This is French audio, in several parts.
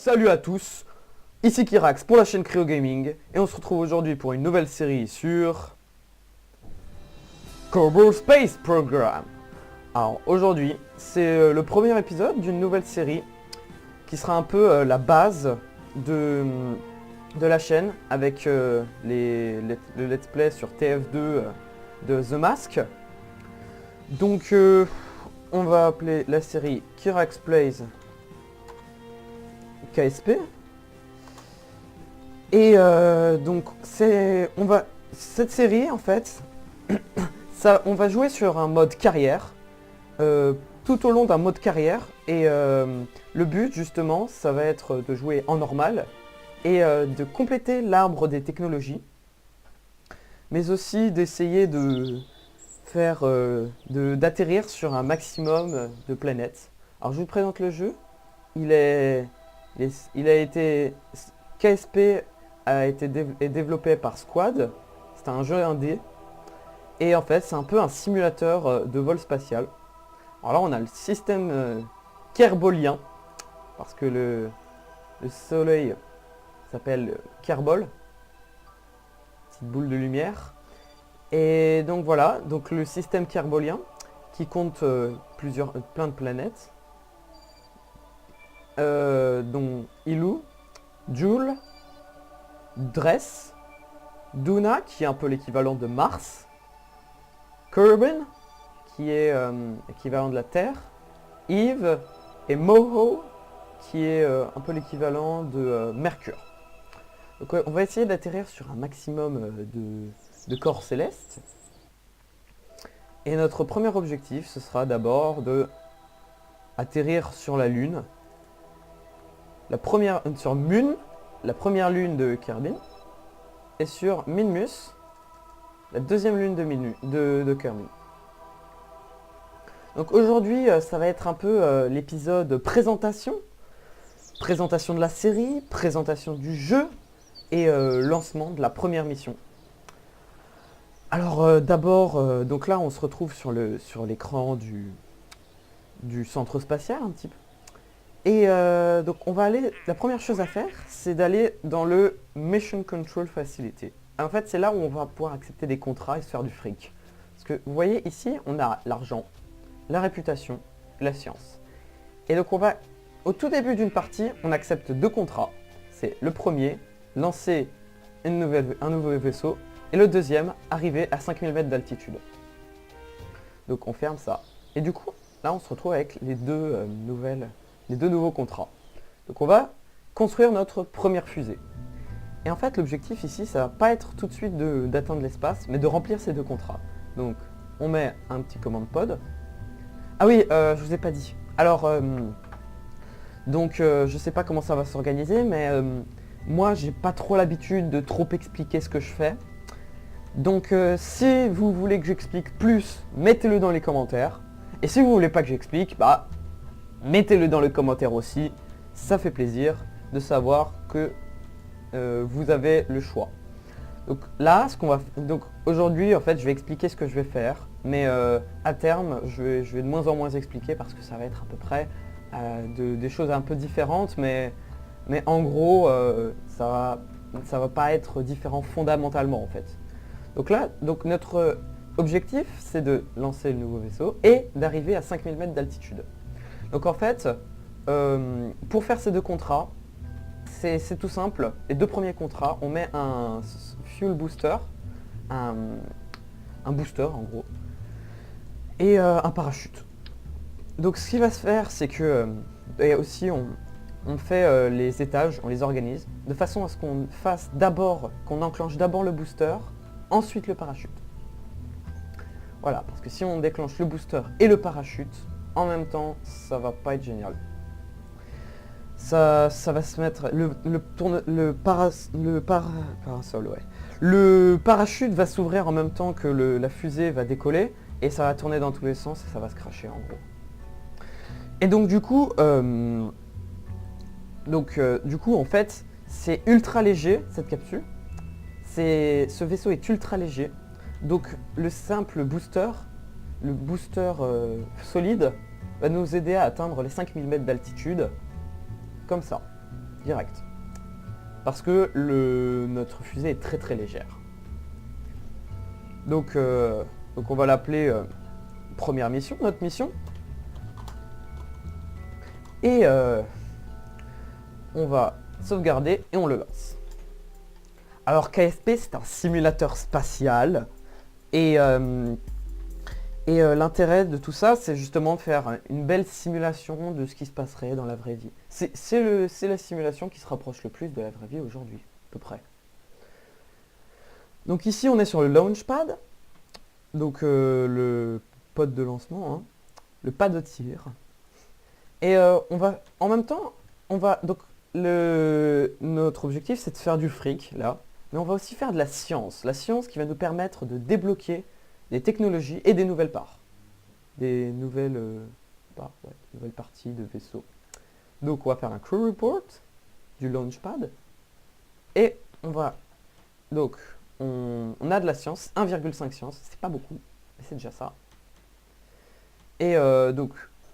Salut à tous, ici Kirax pour la chaîne Cryo Gaming et on se retrouve aujourd'hui pour une nouvelle série sur Kerbal Space Program. Alors aujourd'hui, c'est le premier épisode d'une nouvelle série qui sera un peu la base de la chaîne avec le let's play sur TF2 de The Mask. Donc on va appeler la série Kirax Plays KSP. Et donc cette série en fait, on va jouer sur un mode carrière, tout au long d'un mode carrière, et le but justement ça va être de jouer en normal et de compléter l'arbre des technologies, mais aussi d'essayer de faire d'atterrir sur un maximum de planètes. Alors je vous présente le jeu. KSP est développé par Squad. C'est un jeu indé. Et en fait, c'est un peu un simulateur de vol spatial. Alors là, on a le système kerbolien. Parce que le soleil s'appelle Kerbol. Petite boule de lumière. Et donc voilà, donc le système kerbolien qui compte plein de planètes. Dont Illu, Joule, Dress, Duna qui est un peu l'équivalent de Mars, Kerbin qui est équivalent de la Terre, Eve et Moho qui est un peu l'équivalent de Mercure. Donc on va essayer d'atterrir sur un maximum de corps célestes. Et notre premier objectif, ce sera d'abord de atterrir sur la Lune. Sur Mun, la première lune de Kerbin, et sur Minmus, la deuxième lune de Kerbin. Donc aujourd'hui, ça va être un peu l'épisode présentation de la série, présentation du jeu et lancement de la première mission. Alors d'abord, donc là on se retrouve sur l'écran du centre spatial un petit peu. Et donc la première chose à faire, c'est d'aller dans le Mission Control Facility. En fait, c'est là où on va pouvoir accepter des contrats et se faire du fric. Parce que vous voyez ici, on a l'argent, la réputation, la science. Et donc au tout début d'une partie, on accepte 2 contrats. C'est le premier, lancer un nouveau vaisseau, et le deuxième, arriver à 5000 mètres d'altitude. Donc on ferme ça. Et du coup, là on se retrouve avec les deux nouveaux contrats. Donc on va construire notre première fusée. Et en fait l'objectif ici, ça va pas être tout de suite d'atteindre l'espace, mais de remplir ces 2 contrats. Donc on met un petit command pod. Ah oui, je vous ai pas dit. Alors, je sais pas comment ça va s'organiser, mais moi j'ai pas trop l'habitude de trop expliquer ce que je fais. Donc si vous voulez que j'explique plus, mettez-le dans les commentaires. Et si vous voulez pas que j'explique, bah mettez-le dans les commentaires aussi, ça fait plaisir de savoir que vous avez le choix. Donc là, donc aujourd'hui en fait je vais expliquer ce que je vais faire, mais à terme je vais de moins en moins expliquer parce que ça va être à peu près des choses un peu différentes, mais en gros ça va pas être différent fondamentalement en fait. Donc là, notre objectif c'est de lancer le nouveau vaisseau et d'arriver à 5000 mètres d'altitude. Donc en fait, pour faire ces 2 contrats, c'est tout simple. Les 2 premiers contrats, on met un fuel booster, un booster en gros, et un parachute. Donc ce qui va se faire, c'est que, et aussi on fait les étages, on les organise, de façon à ce qu'on enclenche d'abord le booster, ensuite le parachute. Voilà, parce que si on déclenche le booster et le parachute, en même temps, ça va pas être génial. Ça va se mettre... Le parachute va s'ouvrir en même temps que la fusée va décoller, et ça va tourner dans tous les sens et ça va se cracher en gros. Et donc du coup, en fait, c'est ultra léger cette capsule. Ce vaisseau est ultra léger. Donc le simple booster, solide, va nous aider à atteindre les 5000 mètres d'altitude, comme ça. direct. Parce que notre fusée est très très légère. Donc on va l'appeler première mission, notre mission. Et on va sauvegarder et on le lance. Alors KSP, c'est un simulateur spatial. Et l'intérêt de tout ça, c'est justement de faire une belle simulation de ce qui se passerait dans la vraie vie. C'est la simulation qui se rapproche le plus de la vraie vie aujourd'hui, à peu près. Donc ici, on est sur le Launchpad. Donc le pod de lancement, hein, le pas de tir. Et on va, en même temps, donc notre objectif, c'est de faire du fric, là. Mais on va aussi faire de la science. La science qui va nous permettre de débloquer des technologies et des nouvelles parts. Des nouvelles, nouvelles parties de vaisseau. Donc on va faire un crew report du Launchpad. Et on va... Donc on a de la science, 1,5 science. C'est pas beaucoup, mais c'est déjà ça. Et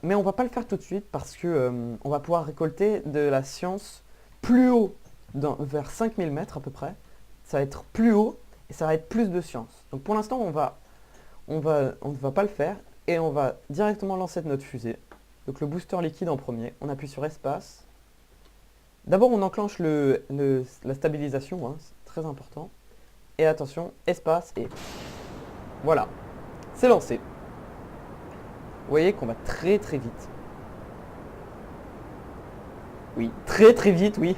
mais on va pas le faire tout de suite parce que on va pouvoir récolter de la science plus haut, vers 5000 mètres à peu près. Ça va être plus haut et ça va être plus de science. Donc pour l'instant, on ne va pas le faire et on va directement lancer notre fusée. Donc le booster liquide en premier. On appuie sur espace. D'abord, on enclenche la stabilisation, hein, c'est très important. Et attention, espace et voilà, c'est lancé. Vous voyez qu'on va très très vite. Oui, très très vite, oui.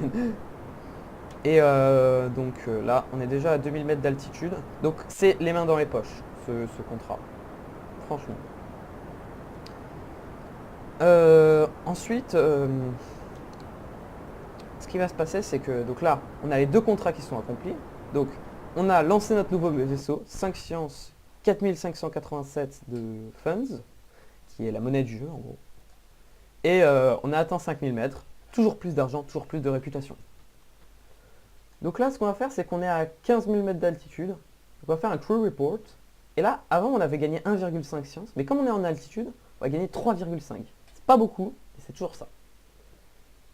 Et donc là, on est déjà à 2000 mètres d'altitude. Donc c'est les mains dans les poches, ce contrat. Franchement. Ensuite, ce qui va se passer, c'est que donc là, on a les deux contrats qui sont accomplis. Donc, on a lancé notre nouveau vaisseau, 5 sciences, 4587 de funds, qui est la monnaie du jeu en gros. Et on a atteint 5000 mètres, toujours plus d'argent, toujours plus de réputation. Donc là, ce qu'on va faire, c'est qu'on est à 15 000 mètres d'altitude. On va faire un crew report. Et là, avant, on avait gagné 1,5 science. Mais comme on est en altitude, on va gagner 3,5. C'est pas beaucoup, mais c'est toujours ça.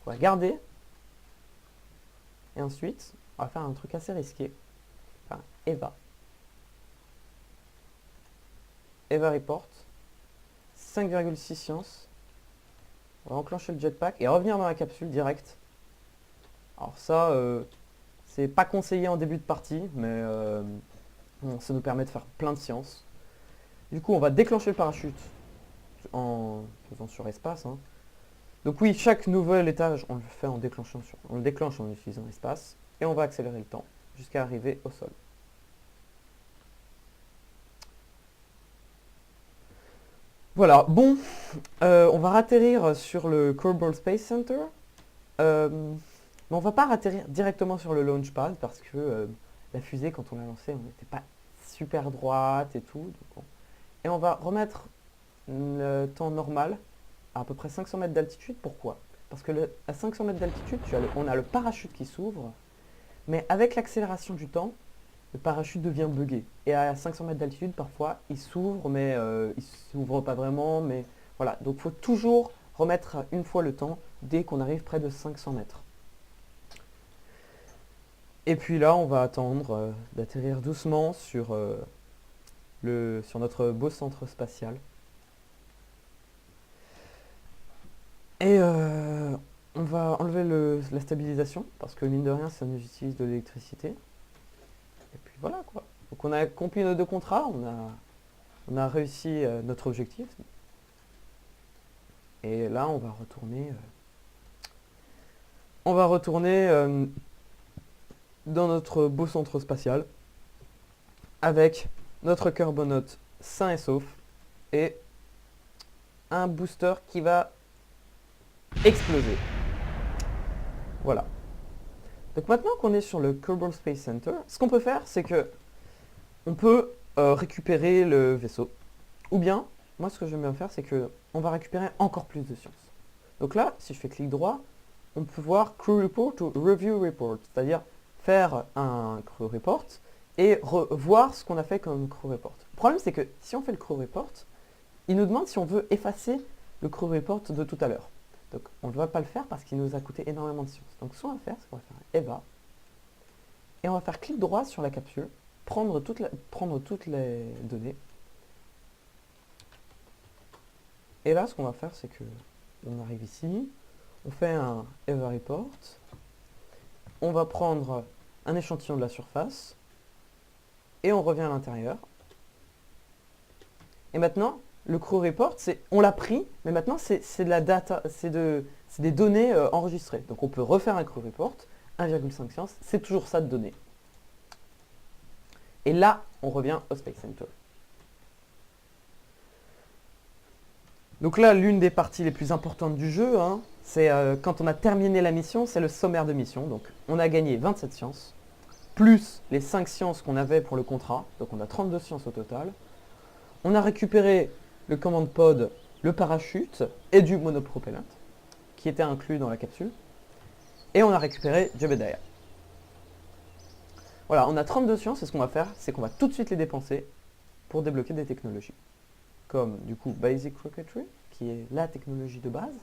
On va garder. Et ensuite, on va faire un truc assez risqué. Enfin, EVA. EVA report. 5,6 sciences. On va enclencher le jetpack et revenir dans la capsule direct. Alors ça... c'est pas conseillé en début de partie, mais bon, ça nous permet de faire plein de sciences. Du coup, on va déclencher le parachute en faisant sur espace. Hein. Donc oui, chaque nouvel étage, on le fait en déclenchant on le déclenche en utilisant l'espace. Et on va accélérer le temps jusqu'à arriver au sol. Voilà, bon, on va atterrir sur le Kerbal Space Center. Mais on va pas atterrir directement sur le launchpad parce que la fusée, quand on l'a lancée, on n'était pas super droite et tout. Et on va remettre le temps normal à peu près 500 mètres d'altitude. Pourquoi? Parce que à 500 mètres d'altitude, on a le parachute qui s'ouvre, mais avec l'accélération du temps, le parachute devient buggé. Et à 500 mètres d'altitude, parfois, il s'ouvre, mais il s'ouvre pas vraiment. Mais voilà, donc il faut toujours remettre une fois le temps dès qu'on arrive près de 500 mètres. Et puis là, on va attendre d'atterrir doucement sur notre beau centre spatial. Et on va enlever la stabilisation, parce que mine de rien, ça nous utilise de l'électricité. Et puis voilà quoi. Donc on a accompli nos deux contrats, on a réussi notre objectif. Et là, on va retourner dans notre beau centre spatial avec notre Kerbonaut sain et sauf et un booster qui va exploser. Voilà. Donc maintenant qu'on est sur le Kerbal Space Center, ce qu'on peut faire, c'est que on peut récupérer le vaisseau. Ou bien, moi ce que j'aime bien faire, c'est que on va récupérer encore plus de science. Donc là, si je fais clic droit, on peut voir Crew Report ou Review Report, c'est-à-dire faire un crew report et voir ce qu'on a fait comme crew report. Le problème, c'est que si on fait le crew report, il nous demande si on veut effacer le crew report de tout à l'heure. Donc on ne va pas le faire parce qu'il nous a coûté énormément de science. Donc ce qu'on va faire, c'est qu'on va faire EVA, et on va faire clic droit sur la capsule, prendre toutes les données. Et là, ce qu'on va faire, c'est que on arrive ici, on fait un EVA report, on va prendre un échantillon de la surface, et on revient à l'intérieur. Et maintenant, le crew report, on l'a pris, mais maintenant c'est de la data, c'est des données enregistrées. Donc on peut refaire un crew report, 1,5 science, c'est toujours ça de données. Et là, on revient au Space Center. Donc là, l'une des parties les plus importantes du jeu, hein, c'est quand on a terminé la mission, c'est le sommaire de mission. Donc on a gagné 27 sciences, plus les 5 sciences qu'on avait pour le contrat. Donc on a 32 sciences au total. On a récupéré le command pod, le parachute et du monopropellant, qui était inclus dans la capsule. Et on a récupéré Jebediah. Voilà, on a 32 sciences, et ce qu'on va faire, c'est qu'on va tout de suite les dépenser pour débloquer des technologies. Comme du coup Basic Rocketry, qui est la technologie de base.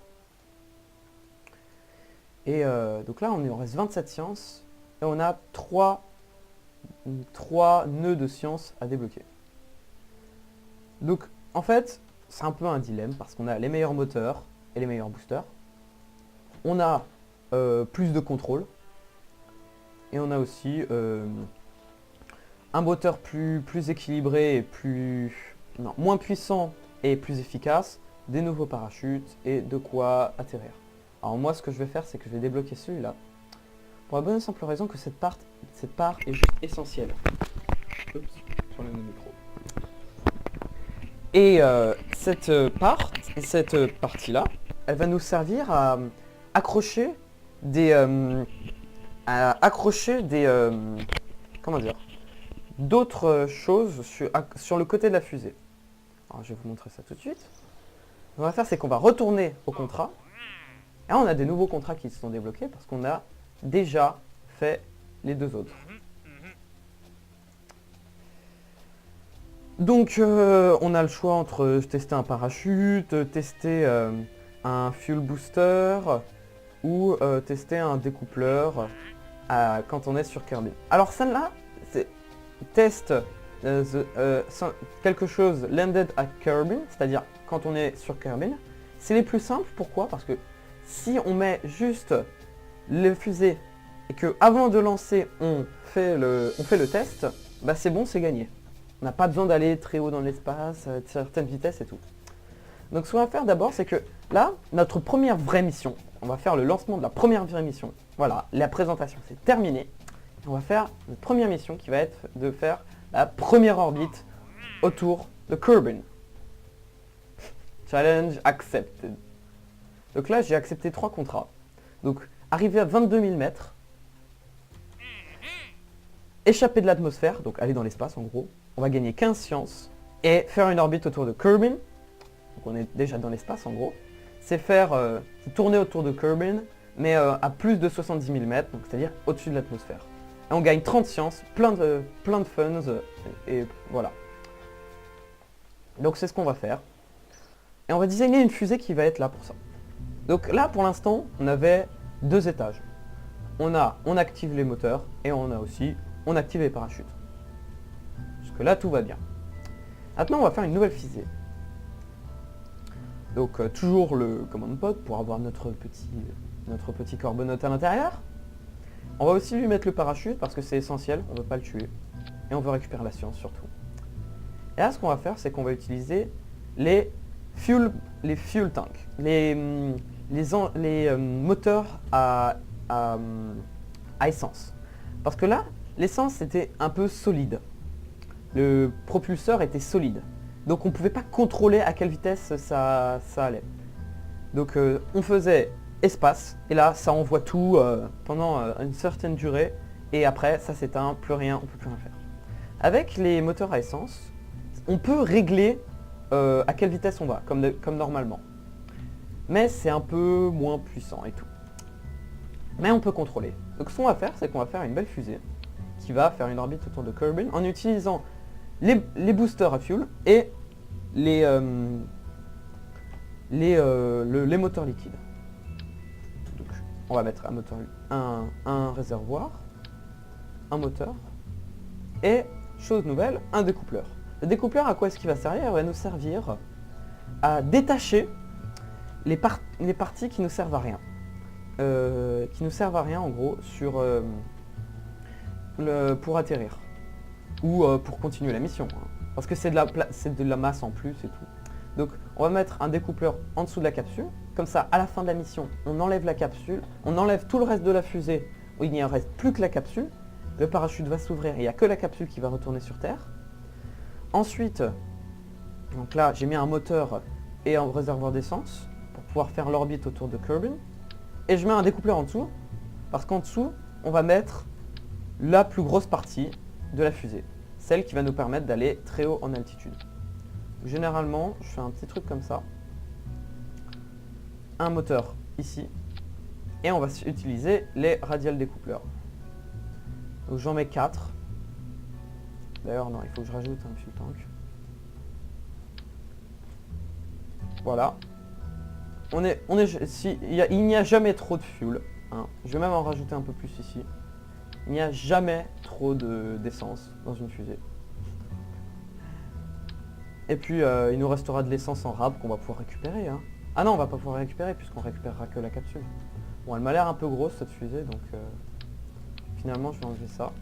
Et donc là, on en reste 27 sciences, et on a 3 nœuds de sciences à débloquer. Donc en fait, c'est un peu un dilemme, parce qu'on a les meilleurs moteurs et les meilleurs boosters. On a plus de contrôle, et on a aussi un moteur plus équilibré et moins puissant et plus efficace, des nouveaux parachutes et de quoi atterrir. Alors moi, ce que je vais faire, c'est que je vais débloquer celui-là, pour la bonne et simple raison que cette part est juste essentielle. Oups, sur le micro. Et cette partie-là, elle va nous servir à accrocher comment dire, d'autres choses sur le côté de la fusée. Alors je vais vous montrer ça tout de suite. Ce qu'on va faire, c'est qu'on va retourner au contrat. Et là, on a des nouveaux contrats qui se sont débloqués parce qu'on a déjà fait les 2 autres. Donc on a le choix entre tester un parachute, tester un fuel booster ou tester un découpleur quand on est sur Kerbin. Alors celle-là, c'est test quelque chose landed at Kerbin, c'est-à-dire quand on est sur Kerbin. C'est les plus simples, pourquoi? Parce que si on met juste le fusée et que avant de lancer on fait le test, bah c'est bon, c'est gagné. On n'a pas besoin d'aller très haut dans l'espace, à certaines vitesses et tout. Donc ce qu'on va faire d'abord, c'est que là, notre première vraie mission, on va faire le lancement de la première vraie mission. Voilà, la présentation c'est terminé. On va faire notre première mission qui va être de faire la première orbite autour de Kerbin. Challenge accepted. Donc là, j'ai accepté 3 contrats. Donc, arriver à 22 000 mètres, échapper de l'atmosphère, donc aller dans l'espace en gros. On va gagner 15 sciences et faire une orbite autour de Kerbin. Donc on est déjà dans l'espace en gros. C'est tourner autour de Kerbin, mais à plus de 70 000 mètres, donc c'est-à-dire au-dessus de l'atmosphère. Et on gagne 30 sciences, plein de funds, et voilà. Donc c'est ce qu'on va faire. Et on va designer une fusée qui va être là pour ça. Donc là, pour l'instant, on avait 2 étages. On active les moteurs et on active les parachutes. Jusque là, tout va bien. Maintenant, on va faire une nouvelle fusée. Donc toujours le command pod pour avoir notre petit corbeau à l'intérieur. On va aussi lui mettre le parachute parce que c'est essentiel, on ne veut pas le tuer. Et on veut récupérer la science surtout. Et là, ce qu'on va faire, c'est qu'on va utiliser les fuel tanks, les moteurs à essence. Parce que là, l'essence était un peu solide. Le propulseur était solide. Donc on ne pouvait pas contrôler à quelle vitesse ça allait. Donc on faisait espace, et là ça envoie tout pendant une certaine durée, et après ça s'éteint, plus rien, on ne peut plus rien faire. Avec les moteurs à essence, on peut régler à quelle vitesse on va, comme normalement. Mais c'est un peu moins puissant et tout. Mais on peut contrôler. Donc ce qu'on va faire, c'est qu'on va faire une belle fusée qui va faire une orbite autour de Kerbin en utilisant les boosters à fuel et les moteurs liquides. on va mettre un moteur, un réservoir, un moteur, et, chose nouvelle, un découpleur. Le découpleur, à quoi est-ce qu'il va servir? Il va nous servir à détacher les parties qui ne servent à rien. En gros pour atterrir ou pour continuer la mission, hein. Parce que c'est de la masse en plus et tout. Donc on va mettre un découpleur en dessous de la capsule, comme ça à la fin de la mission on enlève la capsule, on enlève tout le reste de la fusée où il n'y en reste plus que la capsule, le parachute va s'ouvrir et il n'y a que la capsule qui va retourner sur Terre. Ensuite, donc là j'ai mis un moteur et un réservoir d'essence pour pouvoir faire l'orbite autour de Kerbin. Et je mets un découpleur en dessous, parce qu'en dessous, on va mettre la plus grosse partie de la fusée. Celle qui va nous permettre d'aller très haut en altitude. Généralement, je fais un petit truc comme ça. Un moteur ici. Et on va utiliser les radial découpleurs. Donc j'en mets 4. D'ailleurs, non, il faut que je rajoute un fuel tank. Voilà. Il n'y a jamais trop de fuel, hein. Je vais même en rajouter un peu plus ici. Il n'y a jamais trop d'essence dans une fusée. Et puis il nous restera de l'essence en rab qu'on va pouvoir récupérer, hein. Ah non, on va pas pouvoir récupérer puisqu'on récupérera que la capsule. Bon, elle m'a l'air un peu grosse cette fusée, donc finalement je vais enlever ça.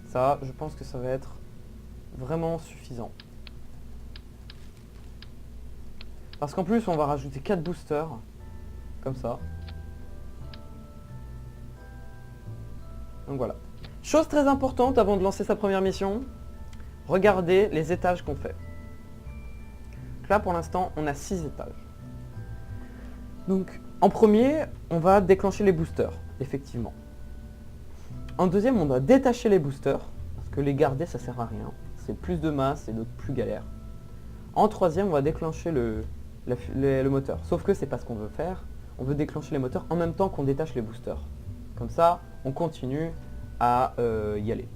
Ça, je pense que ça va être vraiment suffisant. Parce qu'en plus on va rajouter 4 boosters, comme ça. Donc voilà. Chose très importante avant de lancer sa première mission, regardez les étages qu'on fait. Donc là pour l'instant on a 6 étages. Donc en premier on va déclencher les boosters, effectivement. En deuxième on doit détacher les boosters, parce que les garder ça sert à rien. C'est plus de masse et donc plus galère. En troisième on va déclencher le moteur. Sauf que c'est pas ce qu'on veut faire. On veut déclencher les moteurs en même temps qu'on détache les boosters. Comme ça, on continue à y aller.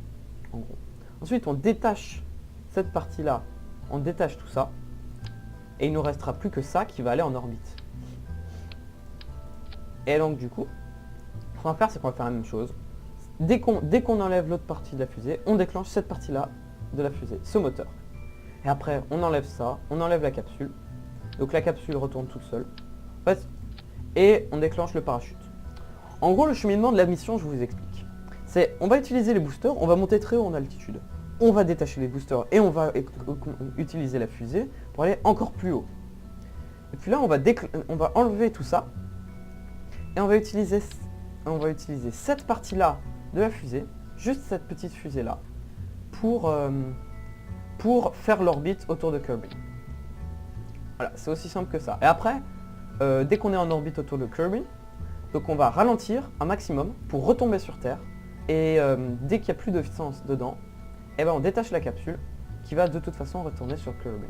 En gros. Ensuite, on détache cette partie-là. On détache tout ça. Et il nous restera plus que ça qui va aller en orbite. Et donc du coup, ce qu'on va faire, c'est qu'on va faire la même chose. Dès qu'on enlève l'autre partie de la fusée, on déclenche cette partie-là de la fusée, ce moteur. Et après, on enlève ça, on enlève la capsule. Donc la capsule retourne toute seule. Et on déclenche le parachute. En gros, le cheminement de la mission, je vous explique. C'est, on va utiliser les boosters, on va monter très haut en altitude. On va détacher les boosters et on va utiliser la fusée pour aller encore plus haut. Et puis là, on va enlever tout ça. Et on va utiliser cette partie-là de la fusée, juste cette petite fusée-là, pour faire l'orbite autour de Kerbin. Voilà, c'est aussi simple que ça. Et après, dès qu'on est en orbite autour de Kerbin, donc on va ralentir un maximum pour retomber sur Terre. Et dès qu'il n'y a plus de distance dedans, eh ben on détache la capsule qui va de toute façon retourner sur Kerbin.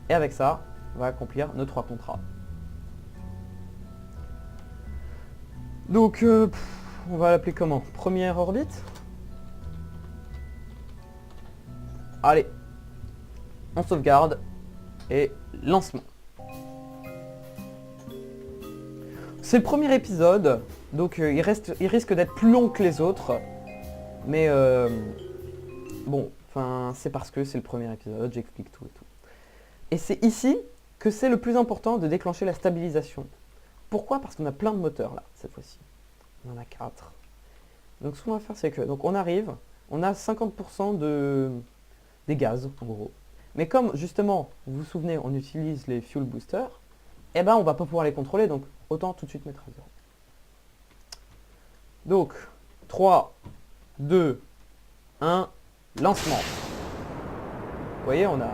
Et avec ça, on va accomplir nos 3 contrats. Donc, on va l'appeler comment? Première orbite. Allez, on sauvegarde et lancement. C'est le premier épisode, donc il risque d'être plus long que les autres. Mais bon, enfin c'est parce que c'est le premier épisode, j'explique tout et tout. Et c'est ici que c'est le plus important de déclencher la stabilisation. Pourquoi? Parce qu'on a plein de moteurs là, cette fois-ci. On en a 4. Donc ce qu'on va faire, c'est que donc on arrive, on a 50% des gaz, en gros. Mais comme justement, vous vous souvenez, on utilise les fuel boosters, eh ben on va pas pouvoir les contrôler, donc autant tout de suite mettre à 0. Donc, 3, 2, 1, lancement. Vous voyez, on a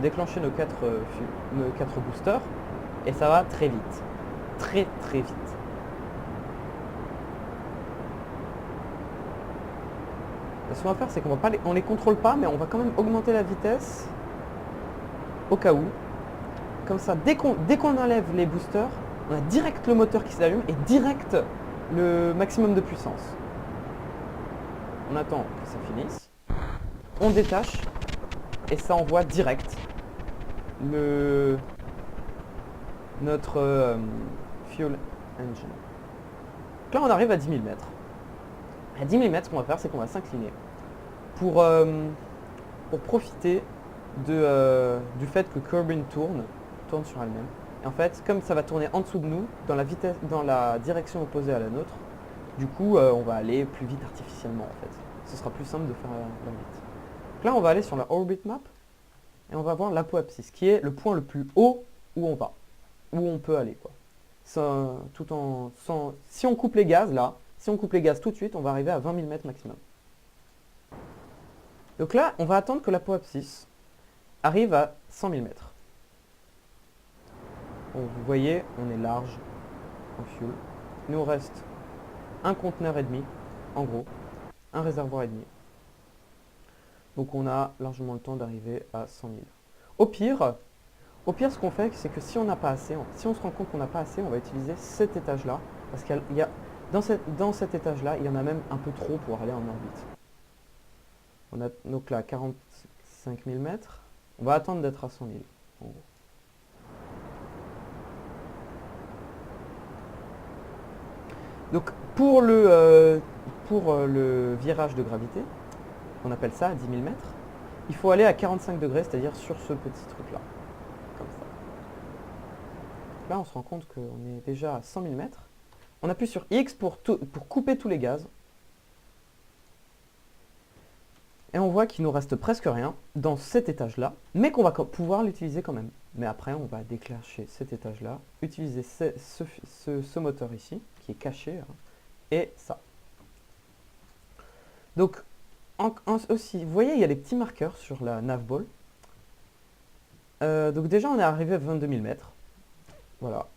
déclenché nos 4 boosters, et ça va très vite. Très très vite. Ce qu'on va faire, c'est qu'on on les contrôle pas, mais on va quand même augmenter la vitesse au cas où. Comme ça, dès qu'on enlève les boosters, on a direct le moteur qui s'allume et direct le maximum de puissance. On attend que ça finisse. On détache et ça envoie direct notre fuel engine. Donc là, on arrive à 10 000 mètres. À 10 000 mètres, ce qu'on va faire, c'est qu'on va s'incliner pour profiter du fait que Kerbin tourne sur elle-même. Et en fait, comme ça va tourner en dessous de nous, dans la direction opposée à la nôtre, du coup, on va aller plus vite artificiellement en fait. Ce sera plus simple de faire l'orbite. Donc là, on va aller sur la orbit map et on va voir l'apoapsis, qui est le point le plus haut où on va, où on peut aller quoi. Si on coupe les gaz là, si on coupe les gaz tout de suite, on va arriver à 20 000 mètres maximum. Donc là, on va attendre que l'apoapsis arrive à 100 000 mètres. Bon, vous voyez, on est large en fuel. Il nous reste un conteneur et demi, en gros, un réservoir et demi. Donc on a largement le temps d'arriver à 100 000. Au pire, ce qu'on fait, c'est que si on n'a pas assez, si on se rend compte qu'on n'a pas assez, on va utiliser cet étage-là, parce qu'il y a dans cet étage-là, il y en a même un peu trop pour aller en orbite. On a donc là 45 000 mètres. On va attendre d'être à 100 000, en gros. Donc pour le virage de gravité, on appelle ça à 10 000 mètres, il faut aller à 45 degrés, c'est-à-dire sur ce petit truc-là, comme ça. Là, on se rend compte qu'on est déjà à 100 000 mètres. On appuie sur X pour couper tous les gaz. Et on voit qu'il nous reste presque rien dans cet étage-là, mais qu'on va pouvoir l'utiliser quand même. Mais après, on va déclencher cet étage-là, utiliser ce moteur ici, qui est caché, hein, et ça. Donc, aussi, vous voyez, il y a des petits marqueurs sur la navball. Donc déjà, on est arrivé à 22 000 mètres. Voilà.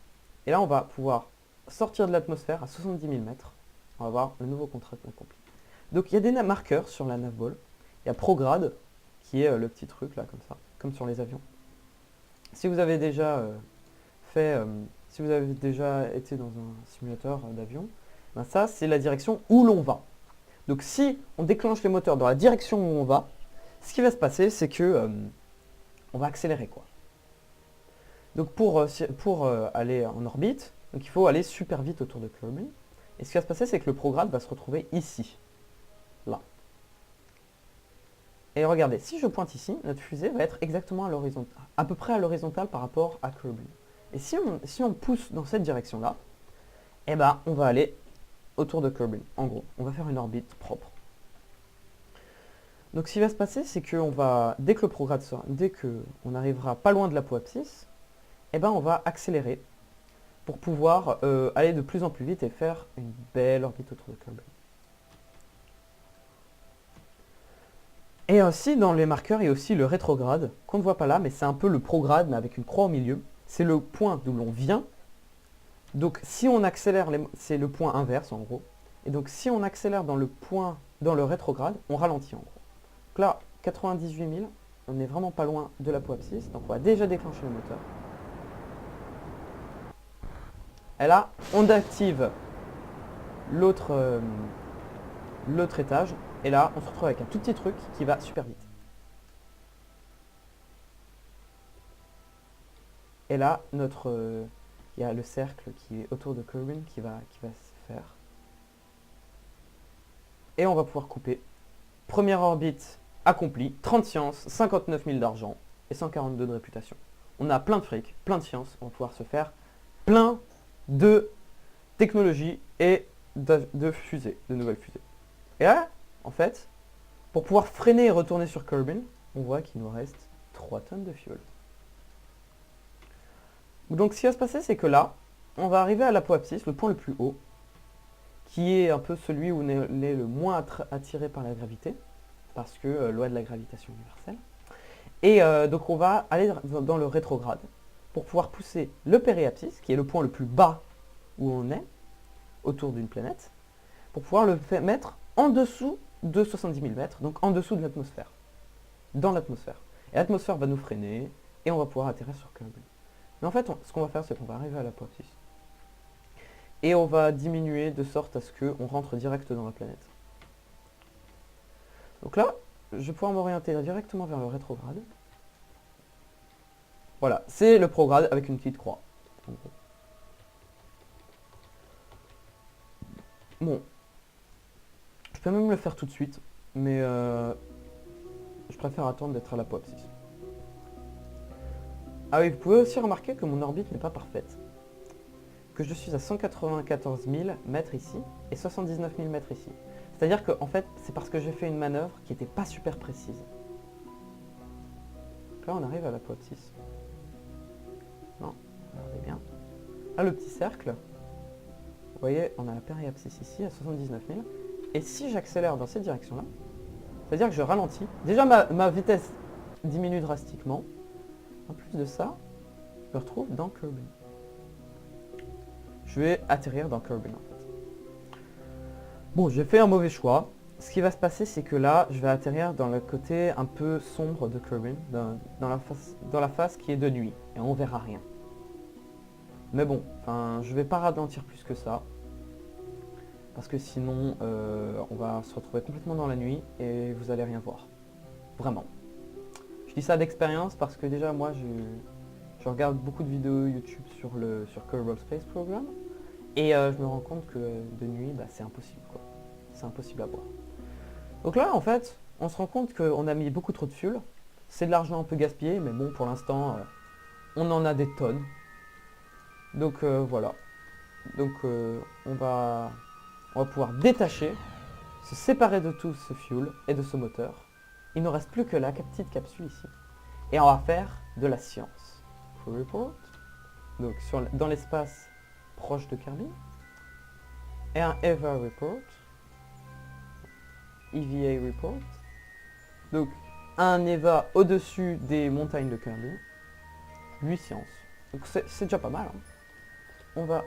Et là, on va pouvoir sortir de l'atmosphère à 70 000 mètres. On va voir le nouveau contrat accompli. Donc, il y a des marqueurs sur la navball. Il y a Prograde, qui est le petit truc là, comme ça, comme sur les avions. Si vous avez déjà si vous avez déjà été dans un simulateur d'avion, ben ça c'est la direction où l'on va. Donc si on déclenche les moteurs dans la direction où on va, ce qui va se passer, c'est que on va accélérer quoi. Donc pour aller en orbite, donc il faut aller super vite autour de Kerbin. Et ce qui va se passer, c'est que le Prograde va se retrouver ici, là. Et regardez, si je pointe ici, notre fusée va être exactement à l'horizontale, à peu près à l'horizontale par rapport à Kerbin. Et si on pousse dans cette direction-là, eh ben, on va aller autour de Kerbin. En gros, on va faire une orbite propre. Donc ce qui va se passer, c'est que dès que le Prograde sera, dès qu'on arrivera pas loin de l'apoapsis, eh ben, on va accélérer pour pouvoir aller de plus en plus vite et faire une belle orbite autour de Kerbin. Et aussi dans les marqueurs, il y a aussi le rétrograde, qu'on ne voit pas là, mais c'est un peu le prograde, mais avec une croix au milieu. C'est le point d'où l'on vient. Donc si on accélère, c'est le point inverse en gros. Et donc si on accélère dans le rétrograde, on ralentit en gros. Donc là, 98 000, on n'est vraiment pas loin de l'apoapsis, donc on va déjà déclencher le moteur. Et là, on active l'autre étage. Et là, on se retrouve avec un tout petit truc qui va super vite. Et là, il y a le cercle qui est autour de Kerbin qui va se faire. Et on va pouvoir couper. Première orbite accomplie, 30 sciences, 59 000 d'argent et 142 de réputation. On a plein de fric, plein de sciences, on va pouvoir se faire plein de technologies et de fusées, de nouvelles fusées. Et là, en fait, pour pouvoir freiner et retourner sur Kerbin, on voit qu'il nous reste 3 tonnes de fuel. Donc ce qui va se passer, c'est que là, on va arriver à l'apoapsis, le point le plus haut, qui est un peu celui où on est le moins attiré par la gravité, parce que loi de la gravitation universelle. Et donc on va aller dans le rétrograde, pour pouvoir pousser le périapsis, qui est le point le plus bas où on est, autour d'une planète, pour pouvoir le mettre en dessous de 70 000 mètres, donc en dessous de l'atmosphère, dans l'atmosphère. Et l'atmosphère va nous freiner, et on va pouvoir atterrir sur Kerbin. Mais en fait, ce qu'on va faire, c'est qu'on va arriver à l'apoapsis. Et on va diminuer de sorte à ce qu'on rentre direct dans la planète. Donc là, je vais pouvoir m'orienter directement vers le rétrograde. Voilà, c'est le prograde avec une petite croix. Bon, je peux même le faire tout de suite, mais je préfère attendre d'être à l'apoapsis. Ah oui, vous pouvez aussi remarquer que mon orbite n'est pas parfaite. Que je suis à 194 000 mètres ici et 79 000 mètres ici. C'est-à-dire que en fait, c'est parce que j'ai fait une manœuvre qui n'était pas super précise. Donc là, on arrive à l'apoapsis. Non, regardez bien. Là, le petit cercle. Vous voyez, on a la périapsis ici à 79 000. Et si j'accélère dans cette direction-là, c'est-à-dire que je ralentis. Déjà, ma vitesse diminue drastiquement. En plus de ça, je me retrouve dans Kerbin. Je vais atterrir dans Kerbin en fait. Bon, j'ai fait un mauvais choix. Ce qui va se passer, c'est que là, je vais atterrir dans le côté un peu sombre de Kerbin, dans la face qui est de nuit, et on verra rien. Mais bon, enfin, je vais pas ralentir plus que ça, parce que sinon, on va se retrouver complètement dans la nuit, et vous allez rien voir. Vraiment. Je dis ça d'expérience parce que déjà, moi, je regarde beaucoup de vidéos YouTube sur Kerbal Space Program, et je me rends compte que de nuit, bah, c'est impossible, quoi. C'est impossible à voir. Donc là, en fait, on se rend compte qu'on a mis beaucoup trop de fuel. C'est de l'argent un peu gaspillé, mais bon, pour l'instant, on en a des tonnes. Donc voilà. Donc on va pouvoir détacher, se séparer de tout ce fuel et de ce moteur. Il ne reste plus que la petite capsule ici. Et on va faire de la science. Full report. Donc dans l'espace proche de Kerbin. Et un EVA report. EVA report. Donc un EVA au-dessus des montagnes de Kerbin. 8 sciences. Donc c'est déjà pas mal. Hein. On va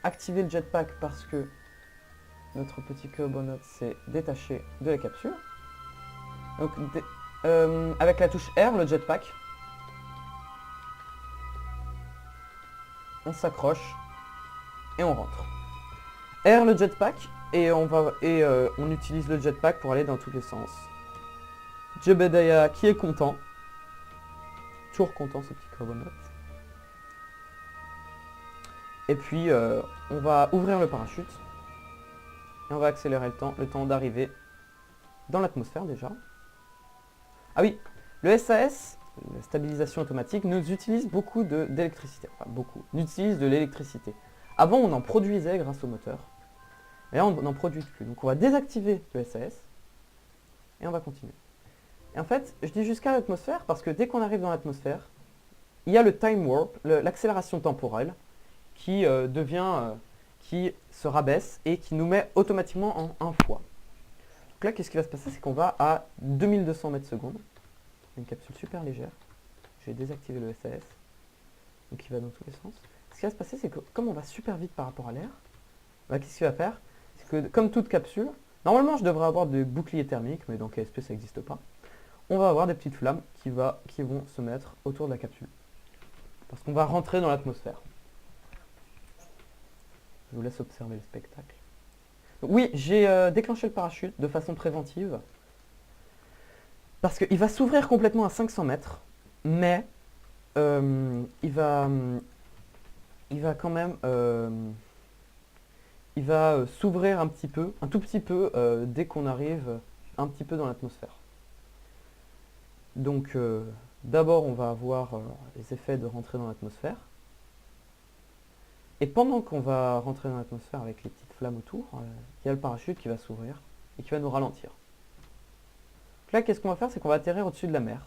activer le jetpack parce que notre petit Kerbonaut s'est détaché de la capsule. Donc avec la touche R, le jetpack, on s'accroche et on rentre. R le jetpack et on utilise le jetpack pour aller dans tous les sens. Jebediah qui est content. Toujours content ce petit Kerbonaut. Et puis on va ouvrir le parachute et on va accélérer le temps d'arriver dans l'atmosphère déjà. Ah oui, le SAS, la stabilisation automatique, nous utilise beaucoup d'électricité. Enfin beaucoup, nous utilise de l'électricité. Avant on en produisait grâce au moteur. Mais là on n'en produit plus. Donc on va désactiver le SAS et on va continuer. Et en fait, je dis jusqu'à l'atmosphère parce que dès qu'on arrive dans l'atmosphère, il y a le time warp, l'accélération temporelle, qui qui se rabaisse et qui nous met automatiquement en 1 fois. Donc là, qu'est-ce qui va se passer? C'est qu'on va à 2200 mètres secondes. Une capsule super légère. J'ai désactivé le SAS. Donc il va dans tous les sens. Ce qui va se passer, c'est que comme on va super vite par rapport à l'air, bah, qu'est-ce qu'il va faire? C'est que comme toute capsule, normalement je devrais avoir des boucliers thermiques, mais dans KSP ça n'existe pas. On va avoir des petites flammes qui vont se mettre autour de la capsule. Parce qu'on va rentrer dans l'atmosphère. Je vous laisse observer le spectacle. Donc, oui, j'ai déclenché le parachute de façon préventive. Parce qu'il va s'ouvrir complètement à 500 mètres. Mais il va quand même s'ouvrir un petit peu, un tout petit peu, dès qu'on arrive un petit peu dans l'atmosphère. Donc d'abord on va avoir les effets de rentrer dans l'atmosphère. Et pendant qu'on va rentrer dans l'atmosphère avec les petites flammes autour, il y a le parachute qui va s'ouvrir et qui va nous ralentir. Donc là, qu'est-ce qu'on va faire? C'est qu'on va atterrir au-dessus de la mer.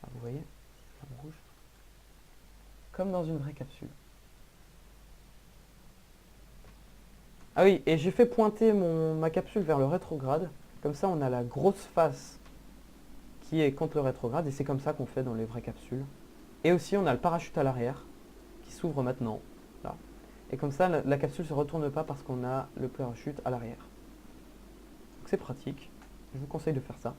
Ah, vous voyez, flamme rouge. Comme dans une vraie capsule. Ah oui, et j'ai fait pointer ma capsule vers le rétrograde. Comme ça, on a la grosse face qui est contre le rétrograde. Et c'est comme ça qu'on fait dans les vraies capsules. Et aussi, on a le parachute à l'arrière qui s'ouvre maintenant. Là. Et comme ça, la capsule ne se retourne pas parce qu'on a le parachute à l'arrière. Donc c'est pratique. Je vous conseille de faire ça.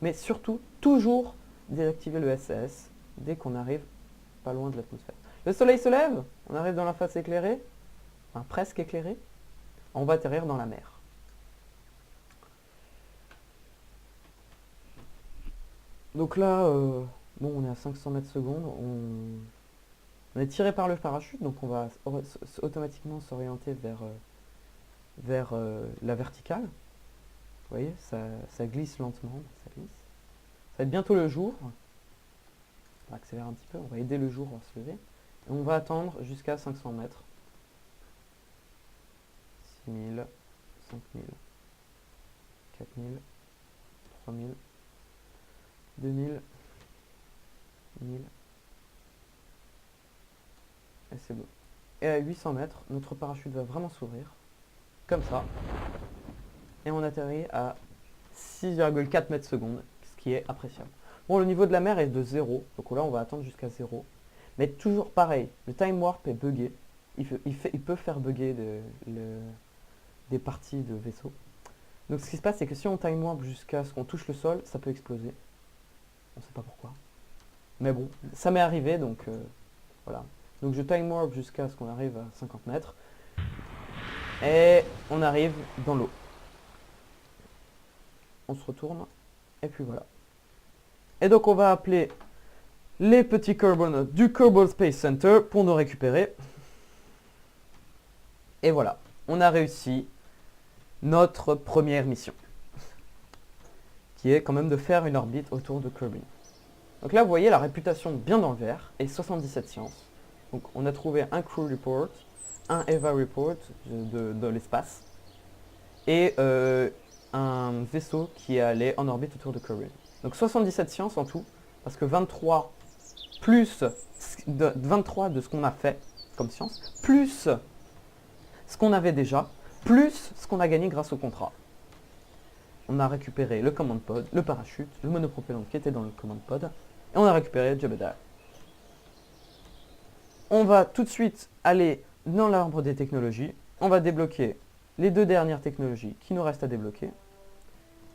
Mais surtout, toujours désactiver le SAS dès qu'on arrive pas loin de l'atmosphère. Le soleil se lève, on arrive dans la face éclairée, enfin presque éclairée, on va atterrir dans la mer. Donc là, bon, on est à 500 mètres secondes, on est tiré par le parachute, donc on va automatiquement s'orienter vers vers la verticale. Vous voyez, ça glisse lentement, ça glisse. Ça va être bientôt le jour. On va accélérer un petit peu, on va aider le jour à se lever. Et on va attendre jusqu'à 500 mètres. 6000, 5000, 4000, 3000, 2000, 1000. Et c'est bon. Et à 800 mètres, notre parachute va vraiment s'ouvrir. Comme ça. Et on atterrit à 6,4 mètres secondes, ce qui est appréciable. Bon, le niveau de la mer est de 0, donc là on va attendre jusqu'à 0. Mais toujours pareil, le time warp est buggé. Il peut faire bugger des parties de vaisseau. Donc ce qui se passe, c'est que si on time warp jusqu'à ce qu'on touche le sol, ça peut exploser. On sait pas pourquoi. Mais bon, ça m'est arrivé, donc voilà. Donc je time warp jusqu'à ce qu'on arrive à 50 mètres. Et on arrive dans l'eau. On se retourne, et puis voilà. Et donc on va appeler les petits Kerbal du Kerbal Space Center pour nous récupérer. Et voilà, on a réussi notre première mission, qui est quand même de faire une orbite autour de Kerbin. Donc là, vous voyez la réputation bien dans le vert, et 77 sciences. Donc on a trouvé un crew report, un EVA report de l'espace, et un vaisseau qui est allé en orbite autour de Kerbin. Donc 77 sciences en tout, parce que 23 plus 23 de ce qu'on a fait comme science, plus ce qu'on avait déjà, plus ce qu'on a gagné grâce au contrat. On a récupéré le command pod, le parachute, le monopropellant qui était dans le command pod, et on a récupéré Jebediah. On va tout de suite aller dans l'arbre des technologies, on va débloquer les 2 dernières technologies qui nous restent à débloquer,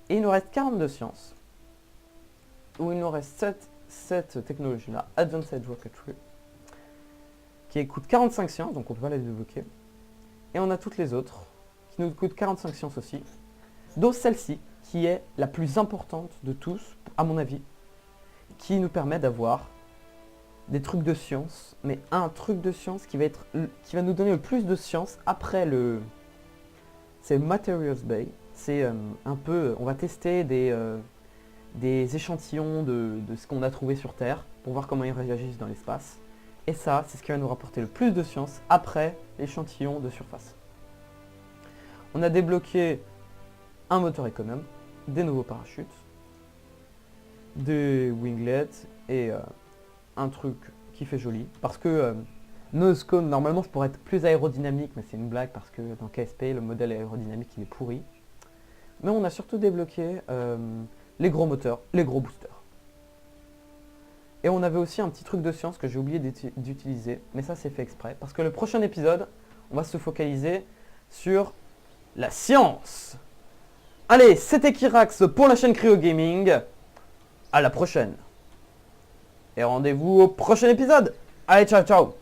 et il nous reste 42 sciences, où il nous reste cette technologie-là, Advanced Rocketry, qui coûte 45 sciences, donc on peut pas les débloquer. Et on a toutes les autres, qui nous coûtent 45 sciences aussi, dont celle-ci, qui est la plus importante de tous, à mon avis, qui nous permet d'avoir des trucs de science, mais un truc de science qui va nous donner le plus de science après le... C'est Materials Bay, c'est un peu... On va tester des échantillons de ce qu'on a trouvé sur Terre, pour voir comment ils réagissent dans l'espace. Et ça, c'est ce qui va nous rapporter le plus de science après l'échantillon de surface. On a débloqué un moteur économe, des nouveaux parachutes, des winglets et un truc qui fait joli. Parce que Nose Cone, normalement, ça pourrait être plus aérodynamique, mais c'est une blague parce que dans KSP, le modèle aérodynamique, il est pourri. Mais on a surtout débloqué les gros moteurs, les gros boosters. Et on avait aussi un petit truc de science que j'ai oublié d'utiliser, mais ça c'est fait exprès, parce que le prochain épisode, on va se focaliser sur la science. Allez, c'était Kirax pour la chaîne Cryo Gaming. À la prochaine. Et rendez-vous au prochain épisode. Allez, ciao, ciao.